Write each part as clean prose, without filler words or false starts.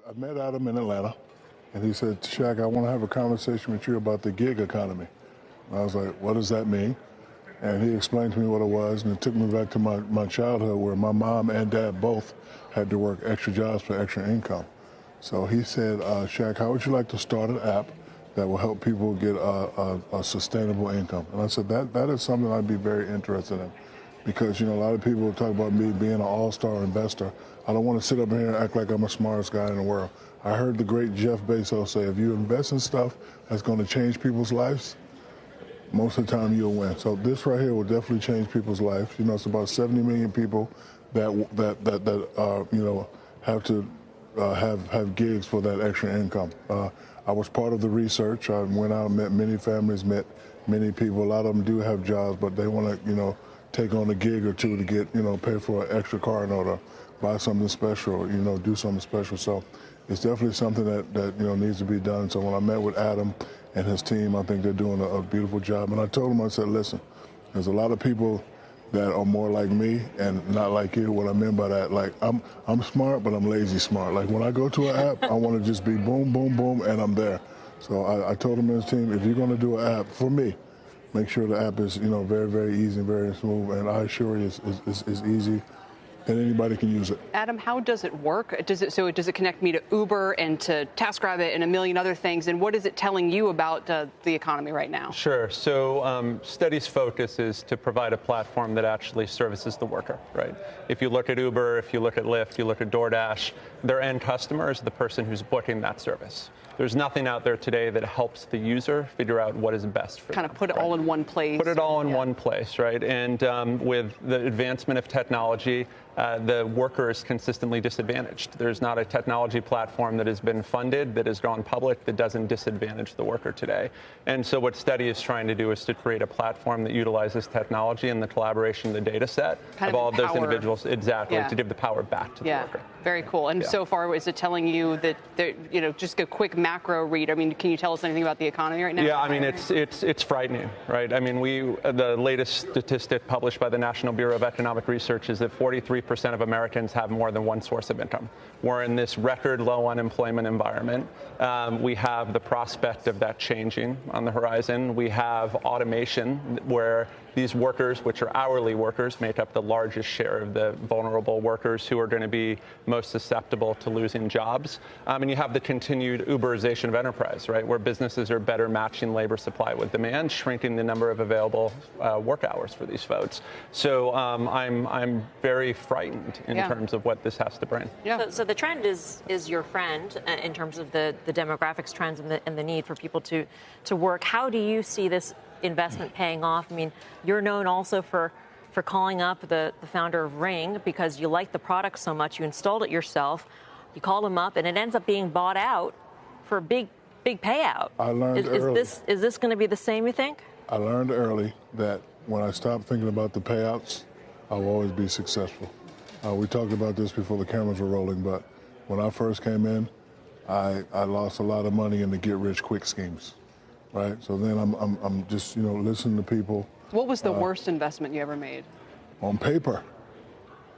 I met Adam in Atlanta, and he said, Shaq, I want to have a conversation with you about the gig economy. And I was like, what does that mean? And he explained to me what it was, and it took me back to my childhood where my mom and dad both had to work extra jobs for extra income. So he said, Shaq, how would you like to start an app that will help people get a sustainable income? And I said, that is something I'd be very interested in. Because, a lot of people talk about me being an all-star investor. I don't want to sit up here and act like I'm the smartest guy in the world. I heard the great Jeff Bezos say, if you invest in stuff that's going to change people's lives, most of the time you'll win. So this right here will definitely change people's lives. It's about 70 million people that have to have gigs for that extra income. I was part of the research. I went out and met many families, met many people. A lot of them do have jobs, but they want to, take on a gig or two to get, pay for an extra car note or buy something special, or, do something special. So it's definitely something that needs to be done. So when I met with Adam and his team, I think they're doing a beautiful job. And I told him, I said, listen, there's a lot of people that are more like me and not like you. What I mean by that, like I'm smart, but I'm lazy smart. Like when I go to an app, I want to just be boom, boom, boom, and I'm there. So I told him and his team, if you're going to do an app for me, make sure the app is, very, very easy and very smooth. And I assure you it's easy and anybody can use it. Adam, how does it work? Does it connect me to Uber and to TaskRabbit and a million other things? And what is it telling you about the economy right now? Sure. So Steady's focus is to provide a platform that actually services the worker, right? If you look at Uber, if you look at Lyft, you look at DoorDash, their end customer is the person who's booking that service. There's nothing out there today that helps the user figure out what is best for them. Kind of put it all in one place. Put it all in one place, right? And with the advancement of technology, the worker is consistently disadvantaged. There's not a technology platform that has been funded, that has gone public, that doesn't disadvantage the worker today. And so what Steady is trying to do is to create a platform that utilizes technology and the collaboration of the data set of all of those individuals, exactly, to give the power back to the worker. Very cool. And so far, is it telling you that, just a quick macro read? I mean, can you tell us anything about the economy right now? Yeah, I mean, it's frightening, right? I mean, the latest statistic published by the National Bureau of Economic Research is that 43% of Americans have more than one source of income. We're in this record low unemployment environment. We have the prospect of that changing on the horizon. We have automation where these workers, which are hourly workers, make up the largest share of the vulnerable workers who are going to be most susceptible to losing jobs. And you have the continued Uberization of enterprise, right, where businesses are better matching labor supply with demand, shrinking the number of available work hours for these folks. So I'm very frightened in terms of what this has to bring. Yeah. So the trend is your friend in terms of the demographics trends and the need for people to work. How do you see this investment paying off? I mean, you're known also for calling up the founder of Ring because you like the product so much. You installed it yourself. You called him up, and it ends up being bought out for a big payout. I learned early. Is this going to be the same, you think? I learned early that when I stopped thinking about the payouts, I'll always be successful. We talked about this before the cameras were rolling, but when I first came in, I lost a lot of money in the get-rich-quick schemes. Right, so then I'm just listening to people. What was the worst investment you ever made? On paper.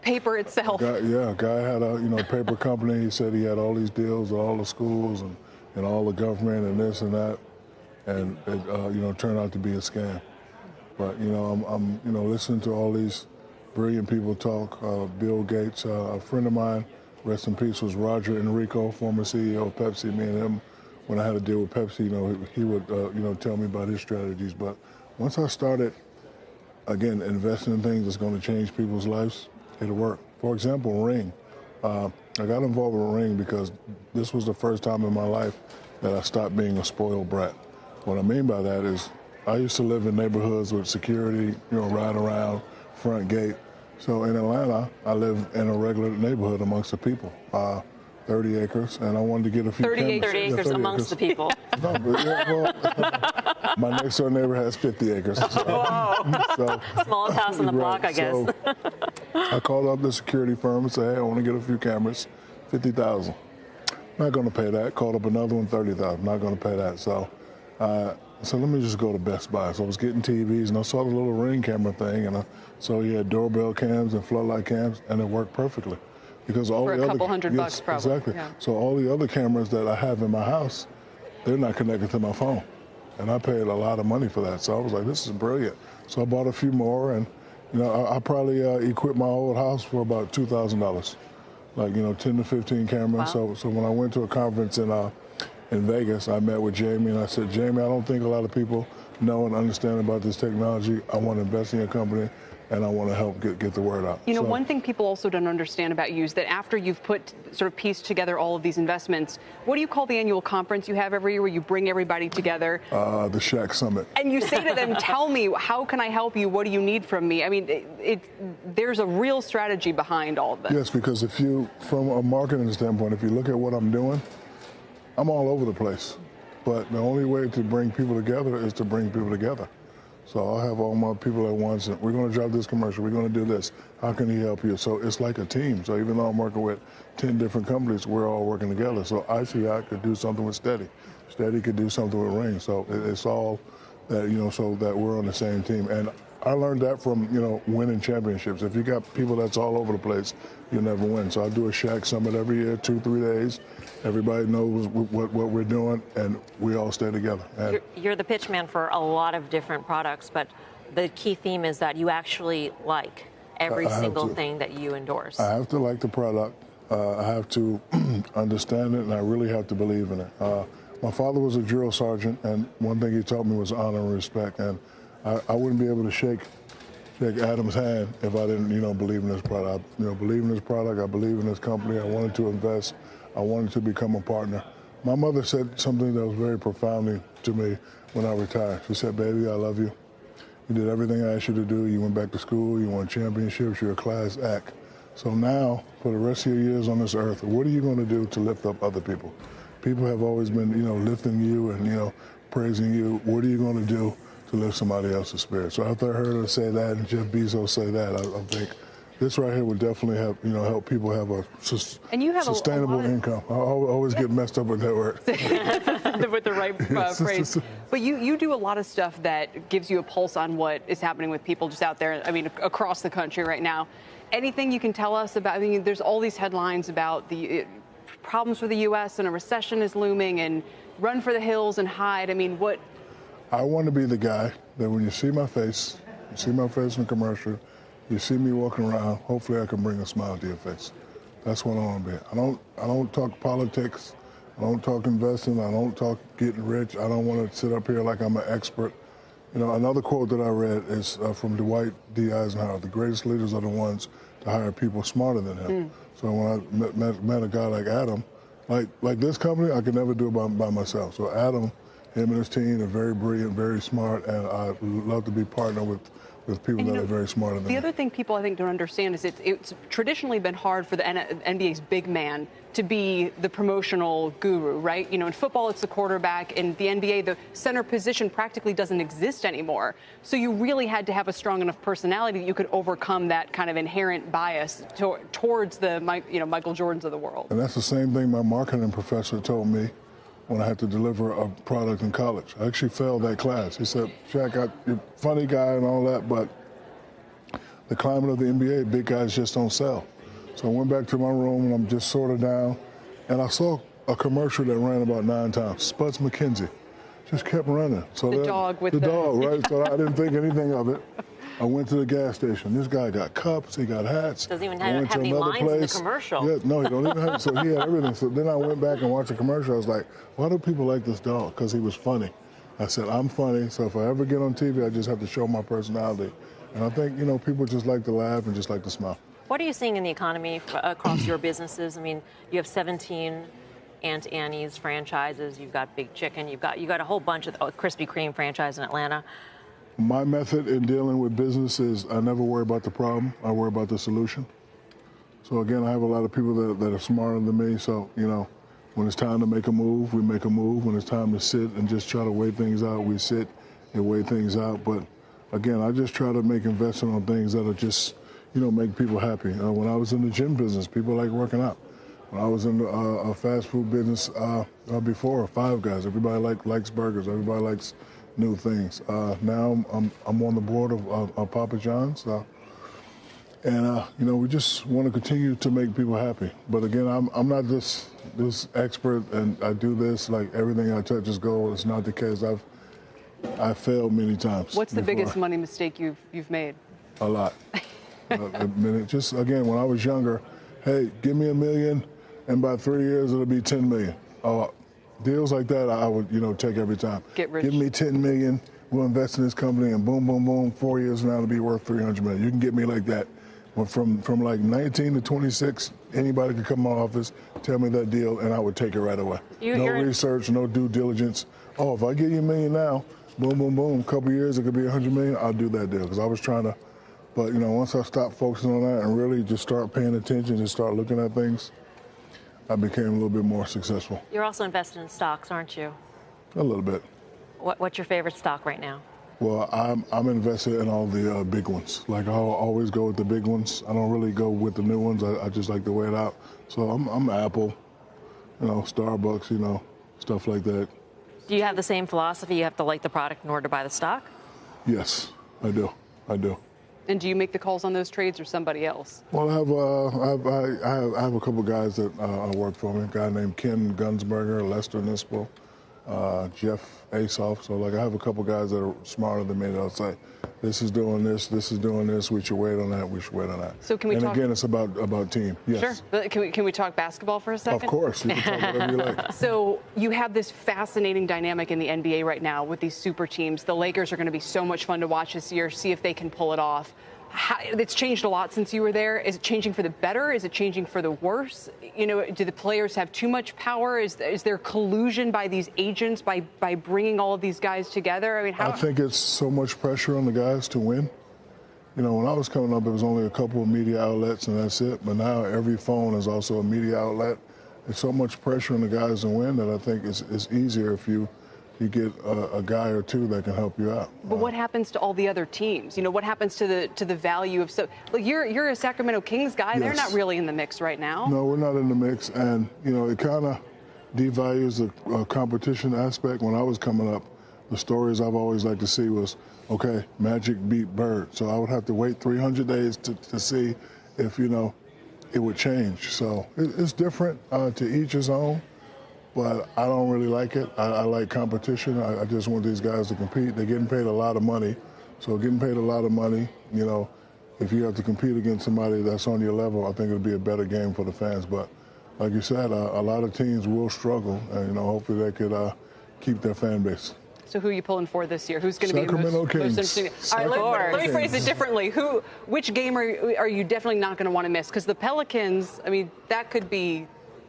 Paper itself. Guy had a paper company. He said he had all these deals with all the schools and all the government and this and that, and it turned out to be a scam. But I'm listening to all these brilliant people talk. Bill Gates, a friend of mine, rest in peace, was Roger Enrico, former CEO of Pepsi. Me and him, when I had to deal with Pepsi, he would, tell me about his strategies. But once I started, again, investing in things that's going to change people's lives, it'll work. For example, Ring. I got involved with Ring because this was the first time in my life that I stopped being a spoiled brat. What I mean by that is I used to live in neighborhoods with security, right around, front gate. So in Atlanta, I live in a regular neighborhood amongst the people. 30 acres, and I wanted to get a few 30 acres amongst the people. No, but my next door neighbor has 50 acres. So, smallest house on the block, I guess. So I called up the security firm and said, hey, I want to get a few cameras, $50,000. Not going to pay that. Called up another one, $30,000. Not going to pay that. So let me just go to Best Buy. So I was getting TVs, and I saw the little Ring camera thing, and I saw you had doorbell cams and floodlight cams, and it worked perfectly. because all for the a other, couple $100 probably. Exactly. Yeah. So all the other cameras that I have in my house, they're not connected to my phone. And I paid a lot of money for that. So I was like, this is brilliant. So I bought a few more, and I probably equipped my old house for about $2,000, like 10 to 15 cameras. Wow. So when I went to a conference in Vegas, I met with Jamie, and I said, Jamie, I don't think a lot of people know and understand about this technology. I want to invest in your company, and I want to help get the word out. One thing people also don't understand about you is that after you've pieced together all of these investments, what do you call the annual conference you have every year where you bring everybody together? The Shaq Summit. And you say to them, tell me, how can I help you? What do you need from me? I mean, there's a real strategy behind all of this. Yes, because from a marketing standpoint, if you look at what I'm doing, I'm all over the place. But the only way to bring people together is to bring people together. So I'll have all my people at once, and we're going to drop this commercial, we're going to do this. How can he help you? So it's like a team. So even though I'm working with 10 different companies, we're all working together. So I see I could do something with Steady. Steady could do something with Ring. So it's all that, so that we're on the same team. And I learned that from, winning championships. If you got people that's all over the place, you'll never win. So I do a Shaq Summit every year, 2-3 days. Everybody knows what we're doing, and we all stay together. And you're the pitch man for a lot of different products, but the key theme is that you actually like every single thing that you endorse. I have to like the product. I have to understand it, and I really have to believe in it. My father was a drill sergeant, and one thing he taught me was honor and respect. And I wouldn't be able to shake Adam's hand if I didn't, believe in this product. I believe in this product. I believe in this company. I wanted to invest. I wanted to become a partner. My mother said something that was very profoundly to me when I retired. She said, baby, I love you. You did everything I asked you to do. You went back to school. You won championships. You're a class act. So now, for the rest of your years on this earth, what are you going to do to lift up other people? People have always been, lifting you and, praising you. What are you going to do to lift somebody else's spirit? So after I heard her say that and Jeff Bezos say that, I think this right here would definitely have, help people have a sustainable income. I always get messed up with that word. With the right phrase. But you do a lot of stuff that gives you a pulse on what is happening with people just out there, across the country right now. Anything you can tell us about, there's all these headlines about the problems for the U.S. and a recession is looming and run for the hills and hide. What? I want to be the guy that when you see my face in a commercial, you see me walking around, hopefully I can bring a smile to your face. That's what I want to be. I don't talk politics. I don't talk investing. I don't talk getting rich. I don't want to sit up here like I'm an expert. Another quote that I read is from Dwight D. Eisenhower: the greatest leaders are the ones to hire people smarter than him. So when I met a guy like Adam, like this company, I could never do it by myself. So Adam, him and his team are very brilliant, very smart, and I love to be partnered with people that are very smarter than me. The other thing people, I think, don't understand is it's traditionally been hard for the NBA's big man to be the promotional guru, right? In football, it's the quarterback. In the NBA, the center position practically doesn't exist anymore. So you really had to have a strong enough personality that you could overcome that kind of inherent bias towards the Michael Jordans of the world. And that's the same thing my marketing professor told me when I had to deliver a product in college. I actually failed that class. He said, Shaq, you're a funny guy and all that, but the climate of the NBA, big guys just don't sell. So I went back to my room and I'm just sort of down, and I saw a commercial that ran about 9 times. Spuds McKenzie just kept running. So the dog, right? So I didn't think anything of it. I went to the gas station. This guy got cups, he got hats. Doesn't even have any lines in the commercial. Yeah, no, he don't even have. So he had everything. So then I went back and watched the commercial. I was like, why do people like this dog? Because he was funny. I said, I'm funny, so if I ever get on TV, I just have to show my personality. And I think, people just like to laugh and just like to smile. What are you seeing in the economy across your businesses? You have 17 Aunt Annie's franchises. You've got Big Chicken. You've got a whole bunch of Krispy Kreme franchise in Atlanta. My method in dealing with business is I never worry about the problem. I worry about the solution. So again, I have a lot of people that are smarter than me. So, when it's time to make a move, we make a move. When it's time to sit and just try to weigh things out, we sit and weigh things out. But again, I just try to make investment on things that are just, make people happy. When I was in the gym business, people like working out. When I was in a fast food business before, Five Guys, everybody likes burgers. Everybody likes new things. Now I'm on the board of Papa John's, And, we just want to continue to make people happy. But again, I'm not this expert and I do this, like everything I touch is gold. It's not the case. I've failed many times. What's the biggest money mistake you've made? A lot. Just again, when I was younger, hey, give me $1 million, and by 3 years it'll be 10 million. Deals like that, I would, take every time. Get rich. Give me 10 million, we'll invest in this company, and boom, boom, boom, 4 years from now it'll be worth 300 million. You can get me like that. But from like 19 to 26, anybody could come to my office, tell me that deal, and I would take it right away. No research, no due diligence. Oh, if I give you $1 million now, boom, boom, boom, a couple years, it could be 100 million, I'll do that deal. Because I was trying to, but, once I stopped focusing on that and really just start paying attention and start looking at things, I became a little bit more successful. You're also invested in stocks, aren't you? A little bit. What's your favorite stock right now? Well, I'm invested in all the big ones. Like, I'll always go with the big ones. I don't really go with the new ones. I just like to wait it out. So I'm Apple, Starbucks, stuff like that. Do you have the same philosophy? You have to like the product in order to buy the stock? Yes, I do. And do you make the calls on those trades or somebody else? Well, I have a couple guys that work for me. A guy named Ken Gunsberger, Lester Nispel, Jeff Asoff. So, I have a couple guys that are smarter than me that'll say, this is doing this, we should wait on that, we should wait on that. So can we talk? And again, it's about team. Yes. Sure. But can we talk basketball for a second? Of course. You can talk whatever you like. So you have this fascinating dynamic in the NBA right now with these super teams. The Lakers are going to be so much fun to watch this year, see if they can pull it off. It's changed a lot since you were there. Is it changing for the better? Is it changing for the worse? Do the players have too much power? Is there collusion by these agents by bringing all of these guys together? I think it's so much pressure on the guys to win. When I was coming up, it was only a couple of media outlets and that's it. But now every phone is also a media outlet. There's so much pressure on the guys to win that I think it's easier if you get a guy or two that can help you out. But what happens to all the other teams? What happens to the value of you're a Sacramento Kings guy. Yes. They're not really in the mix right now. No, we're not in the mix, and it kind of devalues the competition aspect. When I was coming up, the stories I've always liked to see was, okay, Magic beat Bird, so I would have to wait 300 days to see if it would change. So it's different to each his own. But I don't really like it. I like competition. I just want these guys to compete. They're getting paid a lot of money. So getting paid a lot of money, if you have to compete against somebody that's on your level, I think it'll be a better game for the fans. But like you said, a lot of teams will struggle. And, hopefully they could keep their fan base. So who are you pulling for this year? Who's going to be the most interesting? All right, let me phrase it differently. Which game are you definitely not going to want to miss? Because the Pelicans, that could be...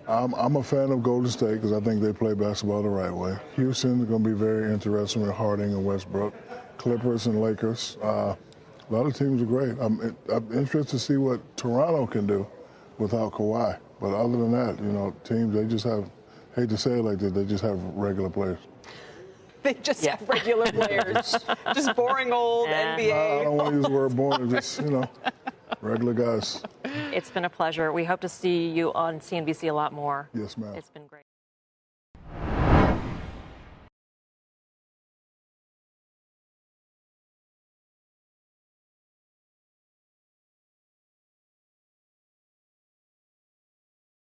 I'm a fan of Golden State because I think they play basketball the right way. Houston is going to be very interesting with Harding and Westbrook. Clippers and Lakers. A lot of teams are great. I'm interested to see what Toronto can do without Kawhi. But other than that, teams, they just have, hate to say it like this, they just have regular players. They just have regular players. Just boring old NBA. I don't want to use the word boring, just, regular guys. It's been a pleasure. We hope to see you on CNBC a lot more. Yes, ma'am. It's been great.